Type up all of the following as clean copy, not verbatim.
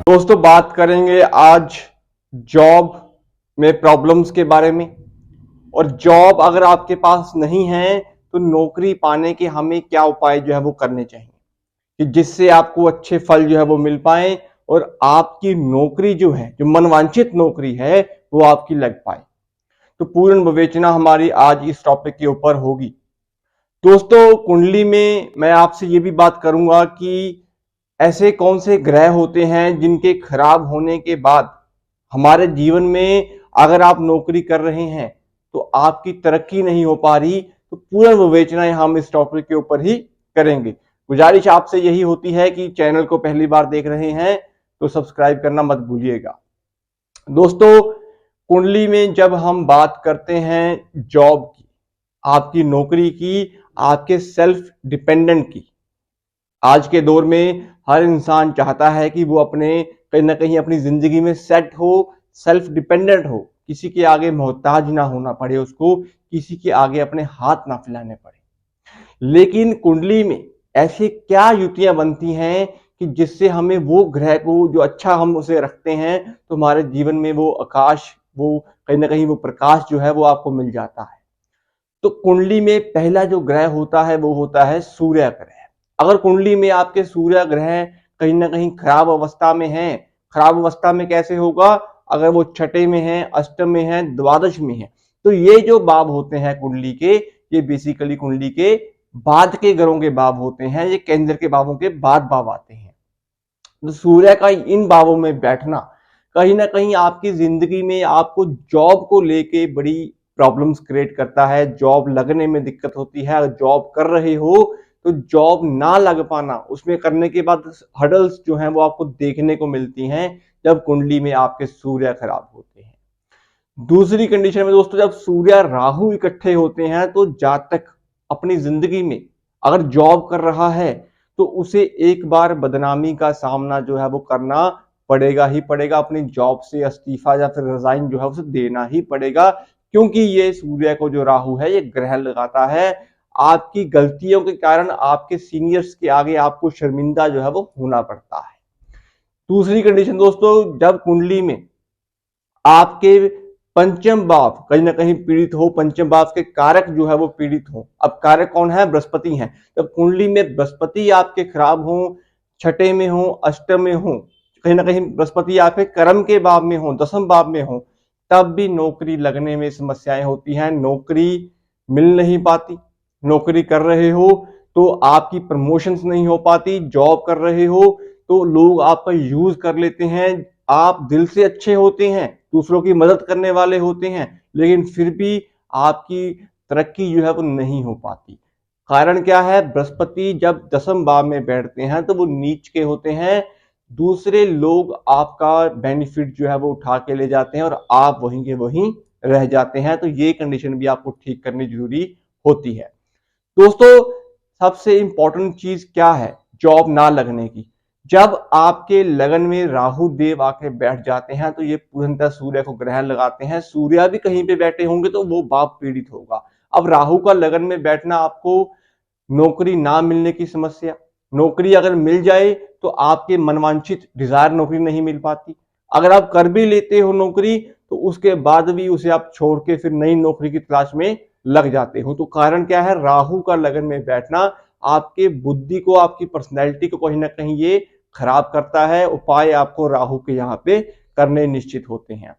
दोस्तों बात करेंगे आज जॉब में प्रॉब्लम्स के बारे में। और जॉब अगर आपके पास नहीं है तो नौकरी पाने के हमें क्या उपाय जो है वो करने चाहिए कि जिससे आपको अच्छे फल जो है वो मिल पाए और आपकी नौकरी जो है, जो मनवांछित नौकरी है, वो आपकी लग पाए। तो पूर्ण विवेचना हमारी आज इस टॉपिक के ऊपर होगी। दोस्तों कुंडली में मैं आपसे ये भी बात करूंगा कि ऐसे कौन से ग्रह होते हैं जिनके खराब होने के बाद हमारे जीवन में अगर आप नौकरी कर रहे हैं तो आपकी तरक्की नहीं हो पा रही। तो पूर्ण विवेचना हम इस टॉपिक के ऊपर ही करेंगे। गुजारिश आपसे यही होती है कि चैनल को पहली बार देख रहे हैं तो सब्सक्राइब करना मत भूलिएगा। दोस्तों कुंडली में जब हम बात करते हैं जॉब की, आपकी नौकरी की, आपके सेल्फ डिपेंडेंट की, आज के दौर में हर इंसान चाहता है कि वो अपने कहीं ना कहीं अपनी जिंदगी में सेट हो, सेल्फ डिपेंडेंट हो, किसी के आगे मोहताज ना होना पड़े, उसको किसी के आगे अपने हाथ ना फैलाने पड़े। लेकिन कुंडली में ऐसी क्या युतियां बनती हैं कि जिससे हमें वो ग्रह को जो अच्छा हम उसे रखते हैं तो हमारे जीवन में वो आकाश, वो कहीं ना कहीं वो प्रकाश जो है वो आपको मिल जाता है। तो कुंडली में पहला जो ग्रह होता है वो होता है सूर्य ग्रह। अगर कुंडली में आपके सूर्य ग्रह कहीं ना कहीं खराब अवस्था में है, खराब अवस्था में कैसे होगा, अगर वो छठे में है, अष्टम में है, द्वादश में है, तो ये जो भाव होते हैं कुंडली के, ये बेसिकली कुंडली के बाद के ग्रहों के भाव होते हैं, ये केंद्र के भावों के बाद भाव आते हैं। तो सूर्य का इन भावों में बैठना कहीं ना कहीं आपकी जिंदगी में आपको जॉब को लेके बड़ी प्रॉब्लम्स क्रिएट करता है। जॉब लगने में दिक्कत होती है। अगर जॉब कर रहे हो तो जॉब ना लग पाना, उसमें करने के बाद हर्डल्स जो हैं वो आपको देखने को मिलती हैं जब कुंडली में आपके सूर्य खराब होते हैं। दूसरी कंडीशन में दोस्तों, जब सूर्य राहु इकट्ठे होते हैं तो जातक अपनी जिंदगी में अगर जॉब कर रहा है तो उसे एक बार बदनामी का सामना जो है वो करना पड़ेगा ही पड़ेगा। अपनी जॉब से इस्तीफा या फिर रिजाइन जो है उसे देना ही पड़ेगा, क्योंकि ये सूर्य को जो राहु है ये ग्रह लगाता है। आपकी गलतियों के कारण आपके सीनियर्स के आगे आपको शर्मिंदा जो है वो होना पड़ता है। दूसरी कंडीशन दोस्तों, जब कुंडली में आपके पंचम भाव कहीं ना कहीं पीड़ित हो, पंचम भाव के कारक जो है वो पीड़ित हो। अब कारक कौन है? बृहस्पति हैं। जब कुंडली में बृहस्पति आपके खराब हो, छठे में हो, अष्टम में हो, कहीं ना कहीं बृहस्पति आपके कर्म के भाव में हो, दसम भाव में हो, तब भी नौकरी लगने में समस्याएं होती हैं। नौकरी मिल नहीं पाती। नौकरी कर रहे हो तो आपकी प्रमोशंस नहीं हो पाती। जॉब कर रहे हो तो लोग आपका यूज कर लेते हैं। आप दिल से अच्छे होते हैं, दूसरों की मदद करने वाले होते हैं, लेकिन फिर भी आपकी तरक्की जो है वो नहीं हो पाती। कारण क्या है? बृहस्पति जब दसम भाव में बैठते हैं तो वो नीच के होते हैं। दूसरे लोग आपका बेनिफिट जो है वो उठा के ले जाते हैं और आप वहीं के वहीं रह जाते हैं। तो ये कंडीशन भी आपको ठीक करनी जरूरी होती है। दोस्तों सबसे इंपॉर्टेंट चीज क्या है जॉब ना लगने की? जब आपके लगन में राहु देव आके बैठ जाते हैं तो ये पूर्णतः सूर्य को ग्रहण लगाते हैं। सूर्य भी कहीं पे बैठे होंगे तो वो भाव पीड़ित होगा। अब राहु का लगन में बैठना, आपको नौकरी ना मिलने की समस्या, नौकरी अगर मिल जाए तो आपके मनवांछित डिजायर नौकरी नहीं मिल पाती। अगर आप कर भी लेते हो नौकरी तो उसके बाद भी उसे आप छोड़ के फिर नई नौकरी की तलाश में लग जाते हो। तो कारण क्या है? राहु का लगन में बैठना आपके बुद्धि को, आपकी पर्सनैलिटी को कहीं ना कहीं ये खराब करता है। उपाय आपको राहु के यहाँ पे करने निश्चित होते हैं।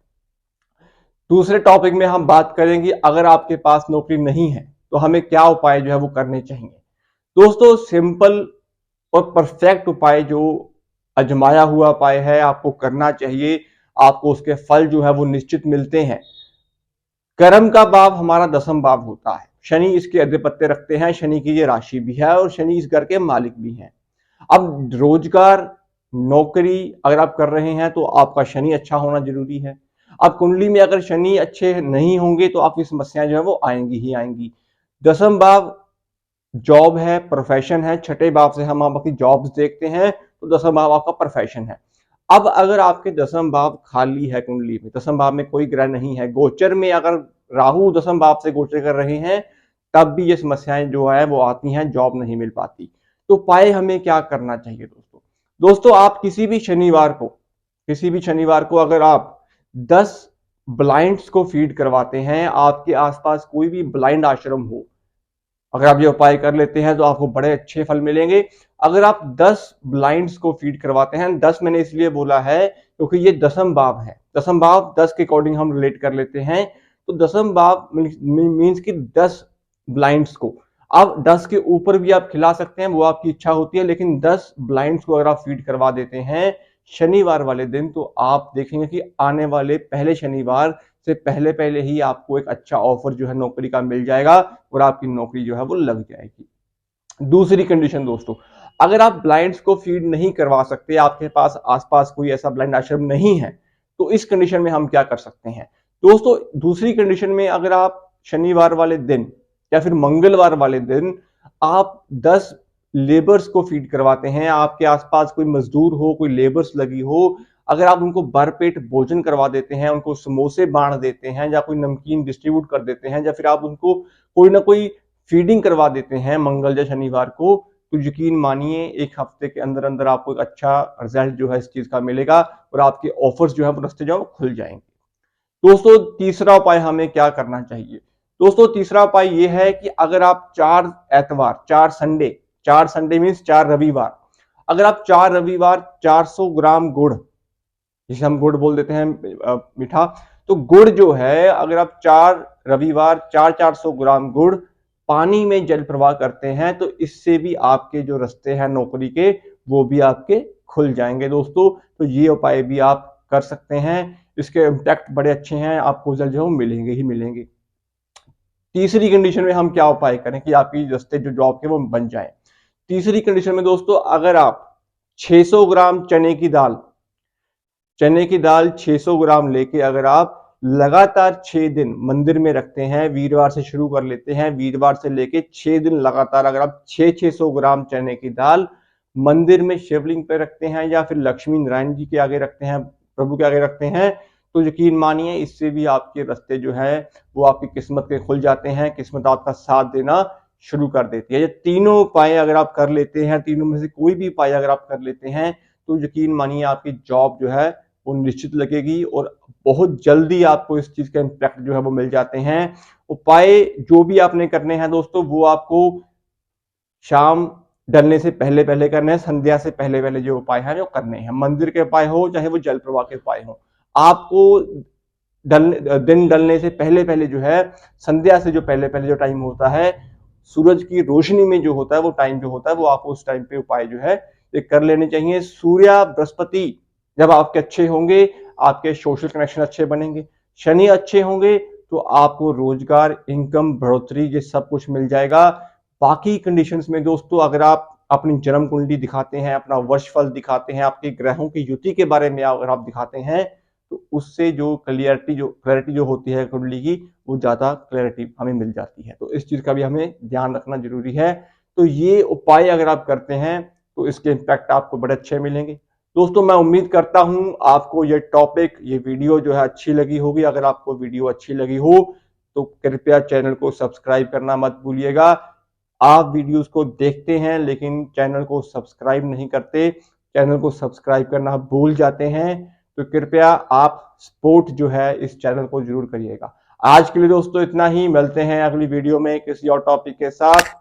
दूसरे टॉपिक में हम बात करेंगे अगर आपके पास नौकरी नहीं है तो हमें क्या उपाय जो है वो करने चाहिए। दोस्तों सिंपल और परफेक्ट उपाय जो आजमाया हुआ उपाय है, आपको करना चाहिए। आपको उसके फल जो है वो निश्चित मिलते हैं। कर्म का भाव हमारा दसम भाव होता है। शनि इसके अधिपत्य रखते हैं। शनि की ये राशि भी है और शनि इस घर के मालिक भी हैं। अब रोजगार, नौकरी अगर आप कर रहे हैं तो आपका शनि अच्छा होना जरूरी है। अब कुंडली में अगर शनि अच्छे नहीं होंगे तो आपकी समस्याएं जो है वो आएंगी ही आएंगी। दसम भाव जॉब है, प्रोफेशन है। छठे भाव से हम आपकी जॉब्स देखते हैं तो दसम भाव आपका प्रोफेशन है। अब अगर आपके दसम भाव खाली है, कुंडली में दसम भाव में कोई ग्रह नहीं है, गोचर में अगर राहु दसम भाव से गोचर कर रहे हैं, तब भी ये समस्याएं जो है वो आती हैं, जॉब नहीं मिल पाती। तो उपाय हमें क्या करना चाहिए दोस्तों? दोस्तों आप किसी भी शनिवार को किसी भी शनिवार को अगर आप 10 ब्लाइंड्स को फीड करवाते हैं, आपके आसपास कोई भी ब्लाइंड आश्रम हो, अगर आप ये उपाय कर लेते हैं तो आपको बड़े अच्छे फल मिलेंगे। अगर आप 10 ब्लाइंड्स को फीड करवाते हैं, 10 मैंने इसलिए बोला है क्योंकि ये दसम भाव है। दसम भाव 10 के अकॉर्डिंग हम रिलेट कर लेते हैं। तो दसम भाव मीन्स कि 10 ब्लाइंड्स को आप 10 के ऊपर भी आप खिला सकते हैं, वो आपकी इच्छा होती है, लेकिन 10 ब्लाइंड्स को अगर आप फीड करवा देते हैं शनिवार वाले दिन, तो आप देखेंगे कि आने वाले पहले शनिवार से पहले पहले ही आपको एक अच्छा ऑफर जो है नौकरी का मिल जाएगा और आपकी नौकरी जो है वो लग जाएगी। दूसरी कंडीशन दोस्तों, अगर आप ब्लाइंड्स को फीड नहीं करवा सकते, आपके पास आसपास कोई ऐसा ब्लाइंड आश्रम नहीं है, तो इस कंडीशन में हम क्या कर सकते हैं दोस्तों? दूसरी कंडीशन में अगर आप शनिवार वाले दिन या फिर मंगलवार वाले दिन आप 10 लेबर्स को फीड करवाते हैं, आपके आसपास कोई मजदूर हो, कोई लेबर्स लगी हो, अगर आप उनको भरपेट भोजन करवा देते हैं, उनको समोसे बांट देते हैं या कोई नमकीन डिस्ट्रीब्यूट कर देते हैं, या फिर आप उनको कोई ना कोई फीडिंग करवा देते हैं मंगल या शनिवार को, तो यकीन मानिए 1 हफ्ते के अंदर अंदर आपको एक अच्छा रिजल्ट जो है इस चीज का मिलेगा और आपके ऑफर्स जो है वो रास्ते जो है खुल जाएंगे। दोस्तों तीसरा उपाय हमें क्या करना चाहिए? दोस्तों तीसरा उपाय ये है कि अगर आप 4 एतवार, 4 संडे मीन्स 4 रविवार, अगर आप 4 रविवार 400 ग्राम गुड़, जिसे हम गुड़ बोल देते हैं मीठा, तो गुड़ जो है अगर आप 4 रविवार 400 ग्राम गुड़ पानी में जल प्रवाह करते हैं, तो इससे भी आपके जो रास्ते हैं नौकरी के वो भी आपके खुल जाएंगे दोस्तों। तो ये उपाय भी आप कर सकते हैं, इसके इम्पैक्ट बड़े अच्छे हैं, आपको रिजल्ट जो मिलेंगे ही मिलेंगे। तीसरी कंडीशन में हम क्या उपाय करें कि आपकी रास्ते जो जॉब के वो बन जाए? तीसरी कंडीशन में दोस्तों, अगर आप 600 ग्राम चने की दाल 600 ग्राम लेके अगर आप लगातार 6 दिन मंदिर में रखते हैं, वीरवार से शुरू कर लेते हैं, वीरवार से लेके 6 दिन लगातार अगर आप 600 ग्राम चने की दाल मंदिर में शिवलिंग पे रखते हैं या फिर लक्ष्मी नारायण जी के आगे रखते हैं, प्रभु के आगे रखते हैं, तो यकीन मानिए इससे भी आपके रास्ते जो है वो आपकी किस्मत के खुल जाते हैं, किस्मत आपका साथ देना शुरू कर देती है। ये तीनों उपाय अगर आप कर लेते हैं, तीनों में से कोई भी उपाय अगर आप कर लेते हैं, तो यकीन मानिए आपकी जॉब जो है वो निश्चित लगेगी और बहुत जल्दी आपको इस चीज का इम्पैक्ट जो है वो मिल जाते हैं। उपाय जो भी आपने करने हैं दोस्तों, वो आपको शाम ढलने से पहले पहले करने हैं, संध्या से पहले पहले जो उपाय हैं जो करने हैं, मंदिर के उपाय हो चाहे वो जल प्रवाह के उपाय हो, आपको दिन ढलने से पहले पहले जो है, संध्या से जो पहले पहले जो टाइम होता है, सूरज की रोशनी में जो होता है वो टाइम जो होता है, वो आपको उस टाइम पे उपाय जो है ये कर लेने चाहिए। सूर्य बृहस्पति जब आपके अच्छे होंगे, आपके सोशल कनेक्शन अच्छे बनेंगे, शनि अच्छे होंगे तो आपको रोजगार, इनकम, बढ़ोतरी ये सब कुछ मिल जाएगा। बाकी कंडीशंस में दोस्तों, अगर आप अपनी जन्म कुंडली दिखाते हैं, अपना वर्षफल दिखाते हैं, आपके ग्रहों की युति के बारे में अगर आप दिखाते हैं, तो उससे जो क्लैरिटी जो होती है कुंडली की, वो ज्यादा क्लैरिटी हमें मिल जाती है। तो इस चीज का भी हमें ध्यान रखना जरूरी है। तो ये उपाय अगर आप करते हैं तो इसके इम्पैक्ट आपको बड़े अच्छे मिलेंगे। दोस्तों मैं उम्मीद करता हूं आपको ये टॉपिक, ये वीडियो जो है अच्छी लगी होगी। अगर आपको वीडियो अच्छी लगी हो तो कृपया चैनल को सब्सक्राइब करना मत भूलिएगा। आप वीडियोस को देखते हैं लेकिन चैनल को सब्सक्राइब नहीं करते, चैनल को सब्सक्राइब करना भूल जाते हैं, तो कृपया आप सपोर्ट जो है इस चैनल को जरूर करिएगा। आज के लिए दोस्तों इतना ही, मिलते हैं अगली वीडियो में किसी और टॉपिक के साथ।